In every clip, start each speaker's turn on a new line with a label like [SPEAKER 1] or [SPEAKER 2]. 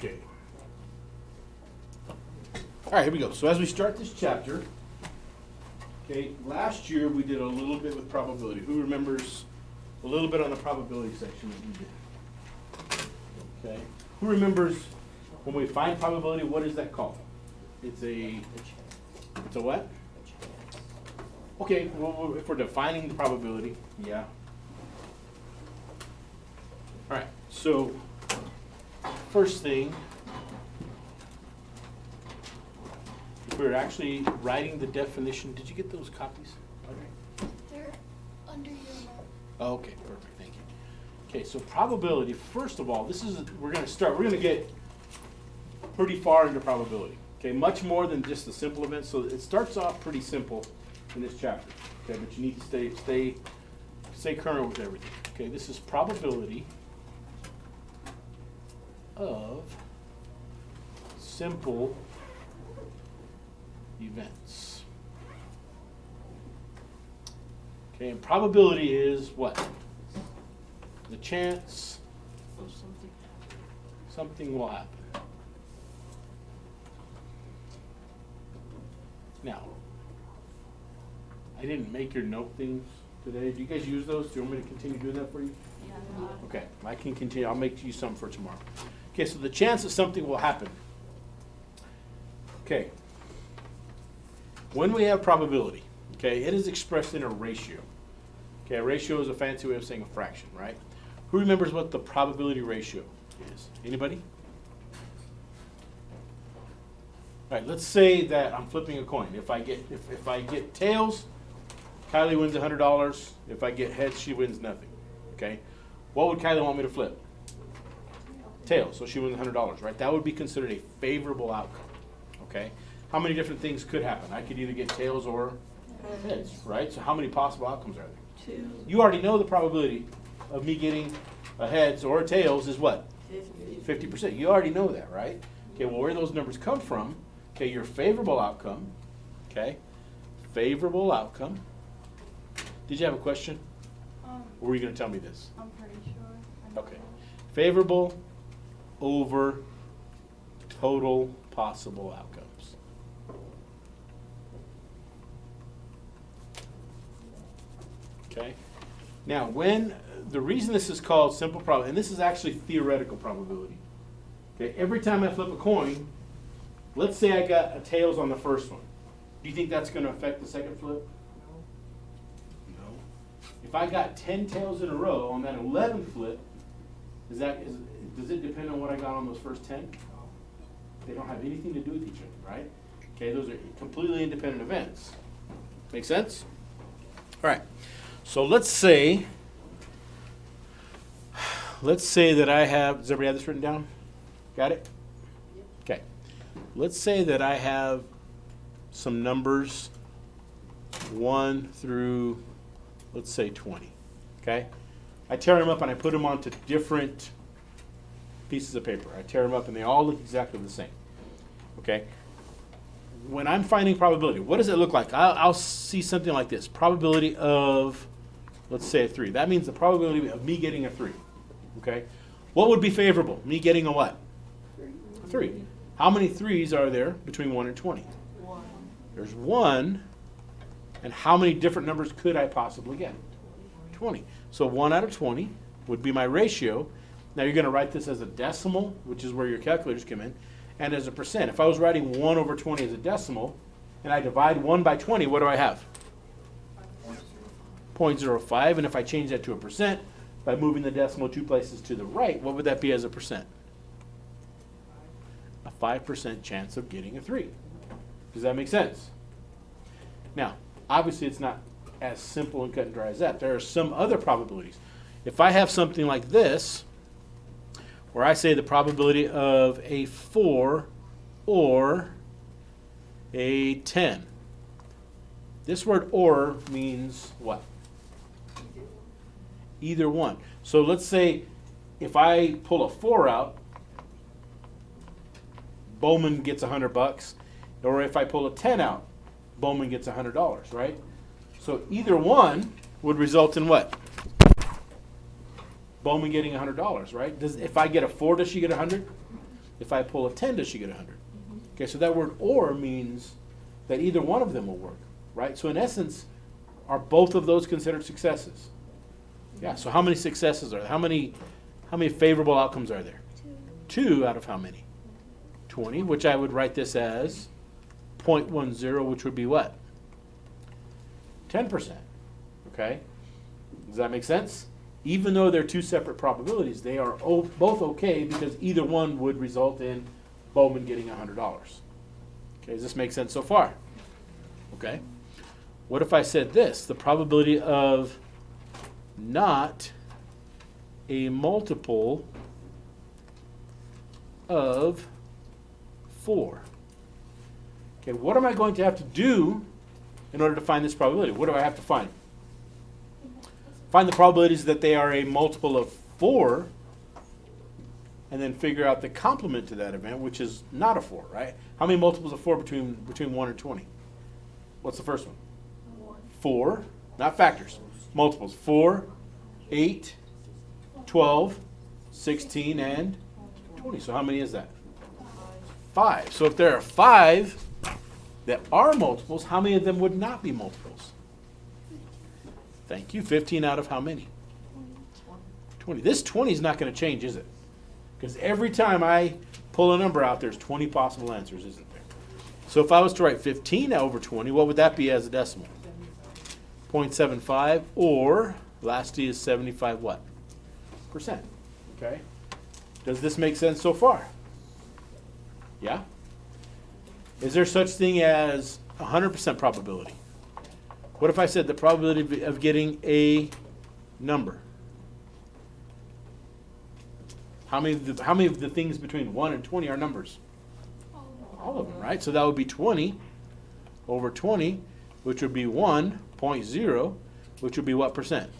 [SPEAKER 1] Okay. All right, here we go. So as we start this chapter, okay, last year we did a little bit with probability. Who remembers a little bit on the probability section that we did? Okay. Who remembers when we find probability, what is that called? It's a what? Okay, well, if we're defining the probability, yeah. All right, so first thing, if we're actually writing the definition, did you get those copies?
[SPEAKER 2] They're under your note.
[SPEAKER 1] Okay, perfect, thank you. Okay, so probability, first of all, we're going to get pretty far into probability. Okay, much more than just the simple events. So it starts off pretty simple in this chapter. Okay, but you need to stay current with everything. Okay, this is probability of simple events. Okay, and probability is what? The chance something will happen. Now, I didn't make your note things today. Do you guys use those? Do you want me to continue doing that for you?
[SPEAKER 2] Yeah.
[SPEAKER 1] Okay, I can continue. I'll make you some for tomorrow. Okay, so the chance that something will happen. Okay. When we have probability, okay, it is expressed in a ratio. Okay, a ratio is a fancy way of saying a fraction, right? Who remembers what the probability ratio is? Anybody? All right, let's say that I'm flipping a coin. If I get tails, Kylie wins $100. If I get heads, she wins nothing. Okay? What would Kylie want me to flip? Tails, so she wins $100, right? That would be considered a favorable outcome. Okay? How many different things could happen? I could either get tails or heads, right? So how many possible outcomes are there?
[SPEAKER 3] 2.
[SPEAKER 1] You already know the probability of me getting a heads or a tails is what? 50%. You already know that, right? Okay, well, where those numbers come from, okay, your favorable outcome, okay, favorable outcome. Did you have a question? Or were you going to tell me this?
[SPEAKER 2] I'm pretty sure.
[SPEAKER 1] Okay. Favorable over total possible outcomes. Okay. Now, the reason this is called simple probability, and this is actually theoretical probability. Okay. Every time I flip a coin, let's say I got a tails on the first one. Do you think that's going to affect the second flip? No. If I got 10 tails in a row on that 11th flip, does it depend on what I got on those first 10? They don't have anything to do with each other, right? Okay, those are completely independent events. Make sense? All right. So let's say that I have, does everybody have this written down? Got it? Okay. Let's say that I have some numbers 1 through, let's say 20. Okay? I tear them up and I put them onto different pieces of paper. I tear them up and they all look exactly the same. Okay? When I'm finding probability, what does it look like? I'll see something like this. Probability of, let's say, a 3. That means the probability of me getting a 3. Okay? What would be favorable? Me getting a what? 3. How many 3s are there between 1 and 20?
[SPEAKER 3] 1.
[SPEAKER 1] There's 1. And how many different numbers could I possibly get? 20. So 1 out of 20 would be my ratio. Now you're going to write this as a decimal, which is where your calculators come in, and as a percent. If I was writing 1 over 20 as a decimal, and I divide 1 by 20, what do I have? 0.05. And if I change that to a percent, by moving the decimal 2 places to the right, what would that be as a percent? A 5% chance of getting a 3. Does that make sense? Now, obviously it's not as simple and cut and dry as that. There are some other probabilities. If I have something like this, where I say the probability of a 4 or a 10. This word or means what? Either one. So let's say if I pull a 4 out, Bowman gets $100, or if I pull a 10 out, Bowman gets $100, right? So either one would result in what? Bowman getting $100, right? If I get a 4, does she get 100? If I pull a 10, does she get 100? Okay, so that word or means that either one of them will work, right? So in essence, are both of those considered successes? Yeah, so how many successes are there? How many favorable outcomes are there? 2 out of how many? 20, which I would write this as 0.10, which would be what? 10%. Okay? Does that make sense? Even though they're 2 separate probabilities, they are both okay because either one would result in Bowman getting $100. Okay, does this make sense so far? Okay. What if I said this? The probability of not a multiple of 4. Okay, what am I going to have to do in order to find this probability? What do I have to find? Find the probabilities that they are a multiple of 4, and then figure out the complement to that event, which is not a 4, right? How many multiples of 4 between 1 and 20? What's the first one? 4, not factors, multiples. 4, 8, 12, 16, and 20. So how many is that? 5. So if there are 5 that are multiples, how many of them would not be multiples? Thank you. 15 out of how many? 20. This 20 is not going to change, is it? Because every time I pull a number out, there's 20 possible answers, isn't there? So if I was to write 15 over 20, what would that be as a decimal? 0.75, or last T is 75 what? Percent. Okay? Does this make sense so far? Yeah? Is there such thing as 100% probability? What if I said the probability of getting a number? How many of the things between 1 and 20 are numbers? All of them, right? So that would be 20 over 20, which would be 1.0, which would be what percent?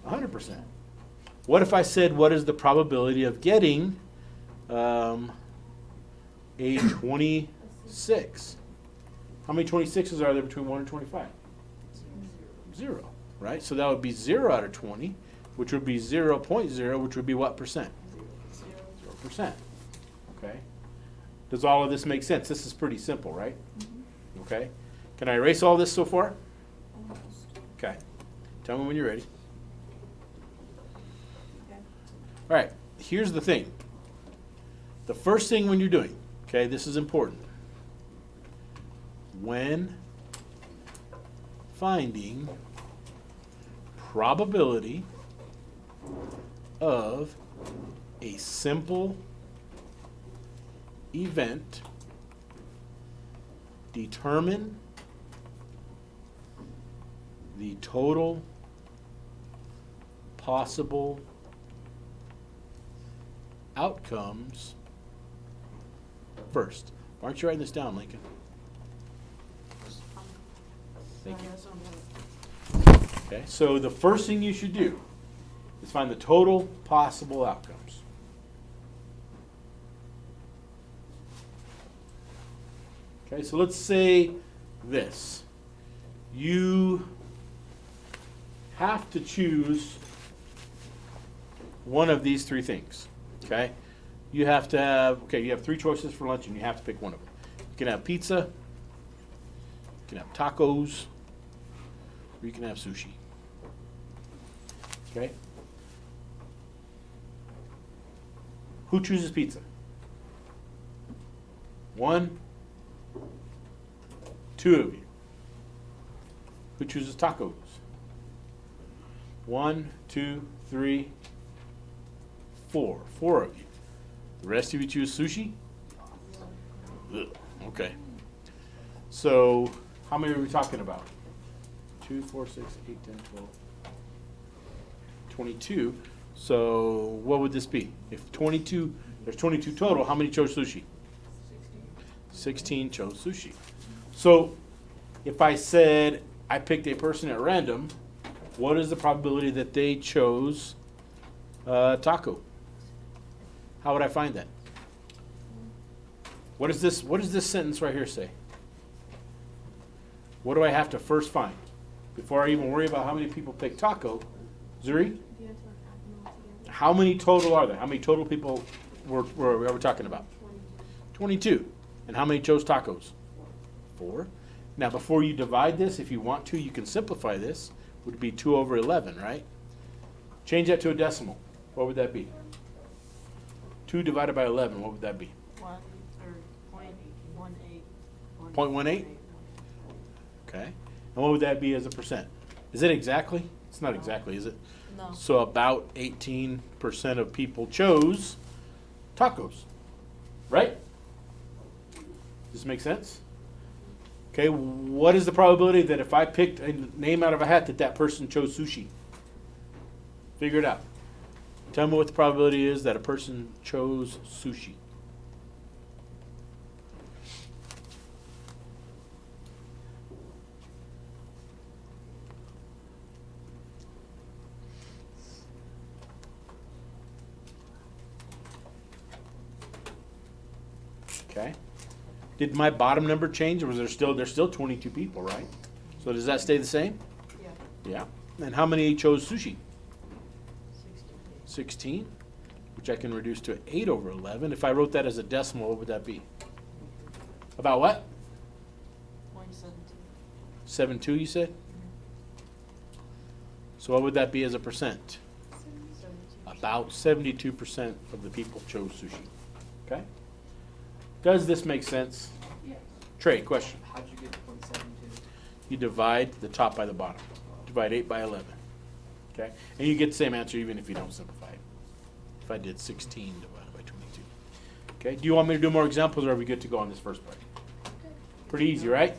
[SPEAKER 1] 100%. What if I said, what is the probability of getting a 26? How many 26s are there between 1 and 25? 0, right? So that would be 0 out of 20, which would be 0.0, which would be what percent? 0%. Okay? Does all of this make sense? This is pretty simple, right? Okay? Can I erase all this so far? Okay. Tell me when you're ready. All right. Here's the thing. The first thing when you're doing, okay, this is important. When finding probability of a simple event, determine the total possible outcomes first. Why aren't you writing this down, Lincoln? Thank you. Okay, so the first thing you should do is find the total possible outcomes. Okay, so let's say this. You have to choose one of these 3 things. Okay? You have to have, you have 3 choices for lunch and you have to pick one of them. You can have pizza, you can have tacos, or you can have sushi. Okay? Who chooses pizza? 1, 2 of you. Who chooses tacos? 1, 2, 3, 4. 4 of you. The rest of you choose sushi? Ugh. Okay. So, how many are we talking about? 2, 4, 6, 8, 10, 12, 22. So, what would this be? If 22, there's 22 total, how many chose sushi? 16 chose sushi. So, if I said I picked a person at random, what is the probability that they chose taco? How would I find that? What does this sentence right here say? What do I have to first find? Before I even worry about how many people pick taco, Zuri? How many total are there? How many total people are we talking about? 22. And how many chose tacos? 4. Now, before you divide this, if you want to, you can simplify this. Would be 2 over 11, right? Change that to a decimal. What would that be? 2 divided by 11, what would that be?
[SPEAKER 3] 1 or 0.18.
[SPEAKER 1] 0.18? Okay. And what would that be as a percent? Is it exactly? It's not exactly, is it?
[SPEAKER 3] No.
[SPEAKER 1] So about 18% of people chose tacos, right? Does this make sense? Okay, what is the probability that if I picked a name out of a hat that that person chose sushi? Figure it out. Tell me what the probability is that a person chose sushi. Okay. Did my bottom number change, or was there's still 22 people, right? So does that stay the same?
[SPEAKER 3] Yeah.
[SPEAKER 1] Yeah. And how many chose sushi?
[SPEAKER 3] 16.
[SPEAKER 1] 16, which I can reduce to 8 over 11. If I wrote that as a decimal, what would that be? About what?
[SPEAKER 3] 0.72.
[SPEAKER 1] 7.2, you said? So what would that be as a percent?
[SPEAKER 3] 72.
[SPEAKER 1] About 72% of the people chose sushi. Okay? Does this make sense?
[SPEAKER 4] Yes.
[SPEAKER 1] Trey, question.
[SPEAKER 4] How'd you get to 0.72?
[SPEAKER 1] You divide the top by the bottom. Divide 8 by 11. Okay? And you get the same answer even if you don't simplify it. If I did 16 divided by 22. Okay? Do you want me to do more examples, or are we good to go on this first part? Pretty easy, right?